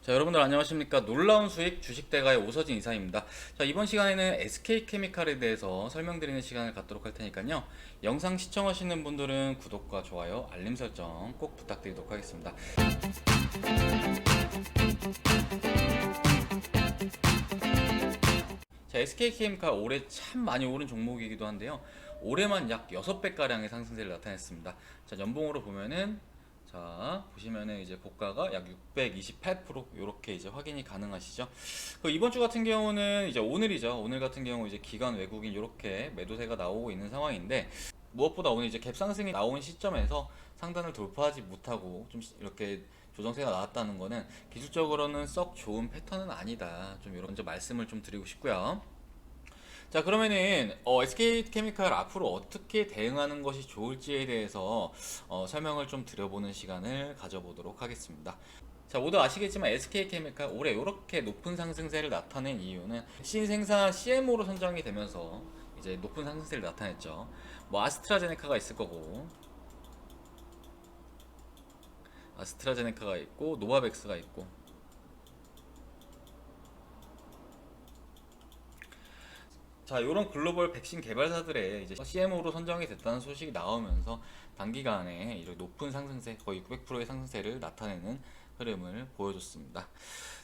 자, 여러분들 안녕하십니까? 놀라운 수익 주식대가의 오서진 이사입니다. 자, 이번 시간에는 SK케미칼에 대해서 설명드리는 시간을 갖도록 할 테니까요. 영상 시청하시는 분들은 구독과 좋아요, 알림 설정 꼭 부탁드리도록 하겠습니다. 자, SK케미칼 올해 참 많이 오른 종목이기도 한데요. 올해만 약 6배가량의 상승세를 나타냈습니다. 자, 연봉으로 보면은 자, 보시면은 이제 고가가 약 628% 이렇게 이제 확인이 가능하시죠. 그 이번 주 같은 경우는 이제 오늘이죠. 오늘 같은 경우 이제 기관 외국인 이렇게 매도세가 나오고 있는 상황인데 무엇보다 오늘 이제 갭 상승이 나온 시점에서 상단을 돌파하지 못하고 좀 이렇게 조정세가 나왔다는 거는 기술적으로는 썩 좋은 패턴은 아니다. 좀 이런 먼저 말씀을 좀 드리고 싶고요. 자, 그러면은 SK케미칼 앞으로 어떻게 대응하는 것이 좋을지에 대해서 설명을 좀 드려보는 시간을 가져보도록 하겠습니다. 자, 모두 아시겠지만 SK케미칼 올해 이렇게 높은 상승세를 나타낸 이유는 신생산 CMO로 선정이 되면서 이제 높은 상승세를 나타냈죠. 뭐 아스트라제네카가 있을 거고, 아스트라제네카가 있고 노바백스가 있고, 자, 이런 글로벌 백신 개발사들의 이제 CMO로 선정이 됐다는 소식이 나오면서 단기간에 이렇게 높은 상승세, 거의 900%의 상승세를 나타내는 흐름을 보여줬습니다.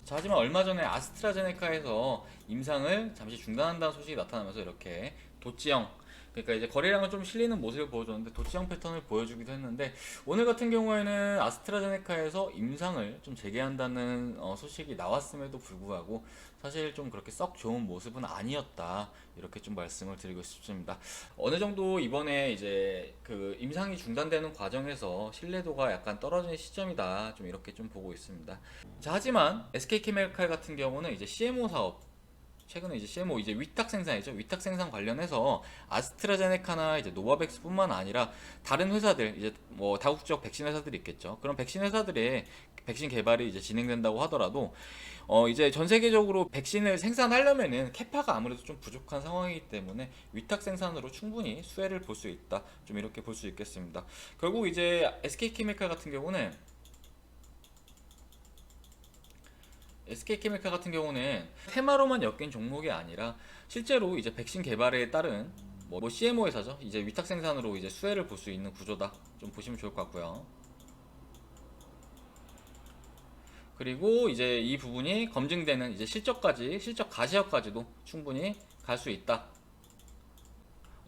자, 하지만 얼마 전에 아스트라제네카에서 임상을 잠시 중단한다는 소식이 나타나면서 이렇게 도치형, 그러니까 이제 거래량을 좀 실리는 모습을 보여줬는데 도치형 패턴을 보여주기도 했는데, 오늘 같은 경우에는 아스트라제네카에서 임상을 좀 재개한다는 소식이 나왔음에도 불구하고 사실 좀 그렇게 썩 좋은 모습은 아니었다, 이렇게 좀 말씀을 드리고 싶습니다. 어느 정도 이번에 이제 그 임상이 중단되는 과정에서 신뢰도가 약간 떨어지는 시점이다, 좀 이렇게 좀 보고 있습니다. 자, 하지만 SK케미칼 같은 경우는 이제 CMO 사업, 최근에 이제 CMO 이제 위탁 생산이죠. 위탁 생산 관련해서 아스트라제네카나 이제 노바백스뿐만 아니라 다른 회사들, 이제 뭐 다국적 백신 회사들이 있겠죠. 그런 백신 회사들의 백신 개발이 이제 진행된다고 하더라도 이제 전 세계적으로 백신을 생산하려면은 캐파가 아무래도 좀 부족한 상황이기 때문에 위탁 생산으로 충분히 수혜를 볼 수 있다. 좀 이렇게 볼 수 있겠습니다. 결국 이제 SK케미칼 같은 경우는 SK케미칼 같은 경우는 테마로만 엮인 종목이 아니라 실제로 이제 백신 개발에 따른 뭐 CMO 회사죠. 이제 위탁 생산으로 이제 수혜를 볼 수 있는 구조다. 좀 보시면 좋을 것 같고요. 그리고 이제 이 부분이 검증되는 이제 실적 가시화까지도 충분히 갈 수 있다.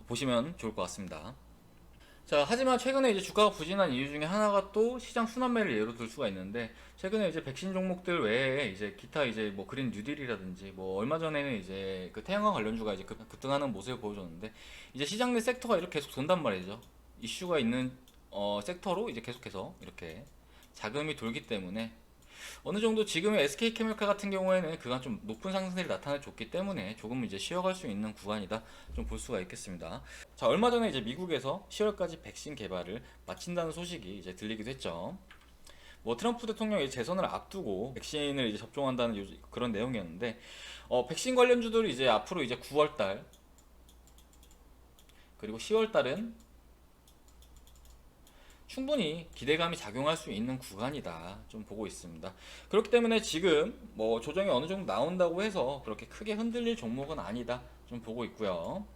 보시면 좋을 것 같습니다. 자, 하지만 최근에 이제 주가가 부진한 이유 중에 하나가 또 시장 순환매를 예로 들 수가 있는데, 최근에 이제 백신 종목들 외에 이제 기타 이제 뭐 그린 뉴딜이라든지 뭐 얼마 전에는 이제 그 태양광 관련주가 이제 급등하는 모습을 보여줬는데, 이제 시장 내 섹터가 이렇게 계속 돈단 말이죠. 이슈가 있는 섹터로 이제 계속해서 이렇게 자금이 돌기 때문에 어느 정도 지금의 SK케미칼 같은 경우에는 그간 좀 높은 상승세를 나타내줬기 때문에 조금 이제 쉬어갈 수 있는 구간이다, 좀 볼 수가 있겠습니다. 자, 얼마 전에 이제 미국에서 10월까지 백신 개발을 마친다는 소식이 이제 들리기도 했죠. 뭐 트럼프 대통령이 재선을 앞두고 백신을 이제 접종한다는 그런 내용이었는데, 백신 관련주들이 이제 앞으로 이제 9월달 그리고 10월달은 충분히 기대감이 작용할 수 있는 구간이다, 좀 보고 있습니다. 그렇기 때문에 지금 뭐 조정이 어느 정도 나온다고 해서 그렇게 크게 흔들릴 종목은 아니다, 좀 보고 있고요.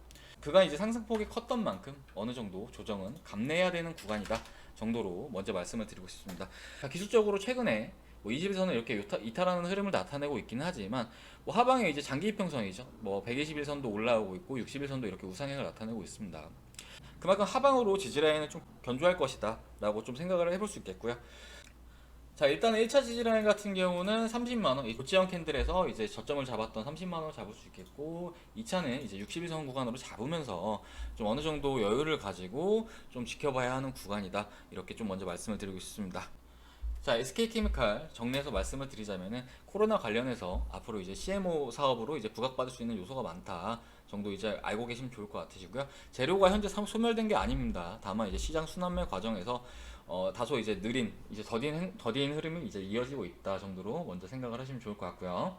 그간 이제 상승폭이 컸던 만큼 어느 정도 조정은 감내해야 되는 구간이다 정도로 먼저 말씀을 드리고 싶습니다. 자, 기술적으로 최근에 뭐 20일선은 이렇게 이탈하는 흐름을 나타내고 있기는 하지만, 뭐 하방에 이제 장기 이평선이죠. 뭐 121선도 올라오고 있고 60일선도 이렇게 우상향을 나타내고 있습니다. 그만큼 하방으로 지지라인은 좀 견조할 것이다 라고 좀 생각을 해볼 수 있겠고요. 자, 일단 1차 지지라인 같은 경우는 30만원, 이 고치형 캔들에서 이제 저점을 잡았던 30만원 잡을 수 있겠고, 2차는 이제 61선 구간으로 잡으면서 좀 어느 정도 여유를 가지고 좀 지켜봐야 하는 구간이다, 이렇게 좀 먼저 말씀을 드리고 싶습니다. 자, SK케미칼 정리해서 말씀을 드리자면은 코로나 관련해서 앞으로 이제 CMO 사업으로 이제 부각받을 수 있는 요소가 많다 정도 이제 알고 계시면 좋을 것 같으시고요. 재료가 현재 소멸된 게 아닙니다. 다만 이제 시장 순환매 과정에서 다소 이제 느린 이제 더딘 흐름이 이제 이어지고 있다 정도로 먼저 생각을 하시면 좋을 것 같고요.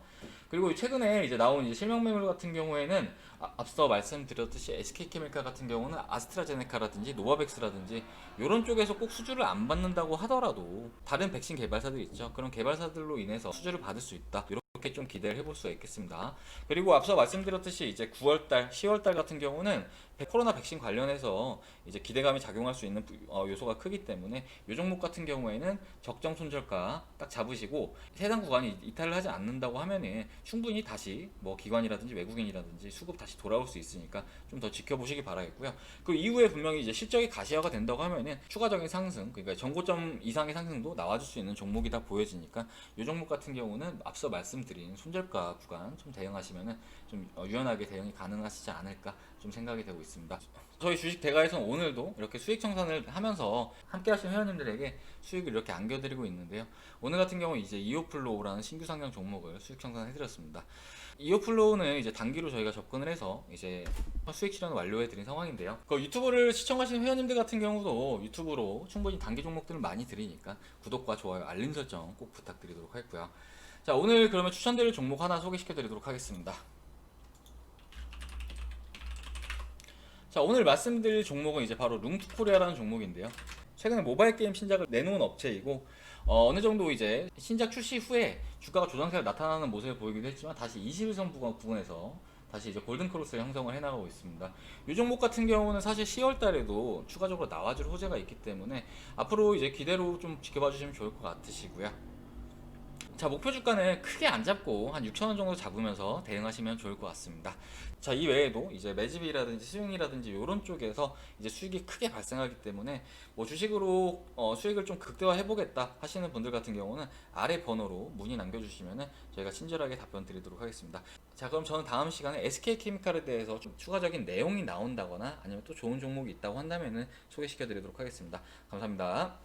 그리고 최근에 이제 나온 이제 실명 매물 같은 경우에는 앞서 말씀드렸듯이 SK케미칼 같은 경우는 아스트라제네카라든지 노바백스라든지 이런 쪽에서 꼭 수주를 안 받는다고 하더라도 다른 백신 개발사들 있죠. 그런 개발사들로 인해서 수주를 받을 수 있다. 이렇게 좀 기대를 해볼 수가 있겠습니다. 그리고 앞서 말씀드렸듯이 이제 9월달, 10월달 같은 경우는 코로나 백신 관련해서 이제 기대감이 작용할 수 있는 요소가 크기 때문에 이 종목 같은 경우에는 적정 손절가 딱 잡으시고 해당 구간이 이탈을 하지 않는다고 하면은 충분히 다시 뭐 기관이라든지 외국인이라든지 수급 다시 돌아올 수 있으니까 좀 더 지켜보시기 바라겠고요. 그 이후에 분명히 이제 실적이 가시화가 된다고 하면은 추가적인 상승, 그러니까 전고점 이상의 상승도 나와줄 수 있는 종목이다 보여지니까 이 종목 같은 경우는 앞서 말씀드린 손절가 구간 좀 대응하시면은 좀 유연하게 대응이 가능하시지 않을까 좀 생각이 되고 있습니다. 저희 주식 대가에서는 오늘도 이렇게 수익 청산을 하면서 함께 하신 회원님들에게 수익을 이렇게 안겨드리고 있는데요. 오늘 같은 경우 이제 이오플로우라는 신규 상장 종목을 수익 청산해드렸습니다. 이오플로우는 이제 단기로 저희가 접근을 해서 이제 수익 실현을 완료해드린 상황인데요. 그 유튜브를 시청하시는 회원님들 같은 경우도 유튜브로 충분히 단기 종목들을 많이 드리니까 구독과 좋아요, 알림 설정 꼭 부탁드리도록 하겠고요. 자, 오늘 그러면 추천드릴 종목 하나 소개시켜드리도록 하겠습니다. 자, 오늘 말씀드릴 종목은 이제 바로 룽투코리아라는 종목인데요. 최근에 모바일 게임 신작을 내놓은 업체이고 어느 정도 이제 신작 출시 후에 주가가 조정세가 나타나는 모습을 보이기도 했지만 다시 21선 부근에서 다시 이제 골든크로스를 형성을 해나가고 있습니다. 이 종목 같은 경우는 사실 10월 달에도 추가적으로 나와줄 호재가 있기 때문에 앞으로 이제 기대로 좀 지켜봐 주시면 좋을 것 같으시고요. 자, 목표 주가는 크게 안 잡고 한 6,000원 정도 잡으면서 대응하시면 좋을 것 같습니다. 자, 이 외에도 이제 매집이라든지 스윙이라든지 이런 쪽에서 이제 수익이 크게 발생하기 때문에 뭐 주식으로 수익을 좀 극대화해 보겠다 하시는 분들 같은 경우는 아래 번호로 문의 남겨주시면은 저희가 친절하게 답변 드리도록 하겠습니다. 자, 그럼 저는 다음 시간에 SK케미칼에 대해서 좀 추가적인 내용이 나온다거나 아니면 또 좋은 종목이 있다고 한다면은 소개시켜 드리도록 하겠습니다. 감사합니다.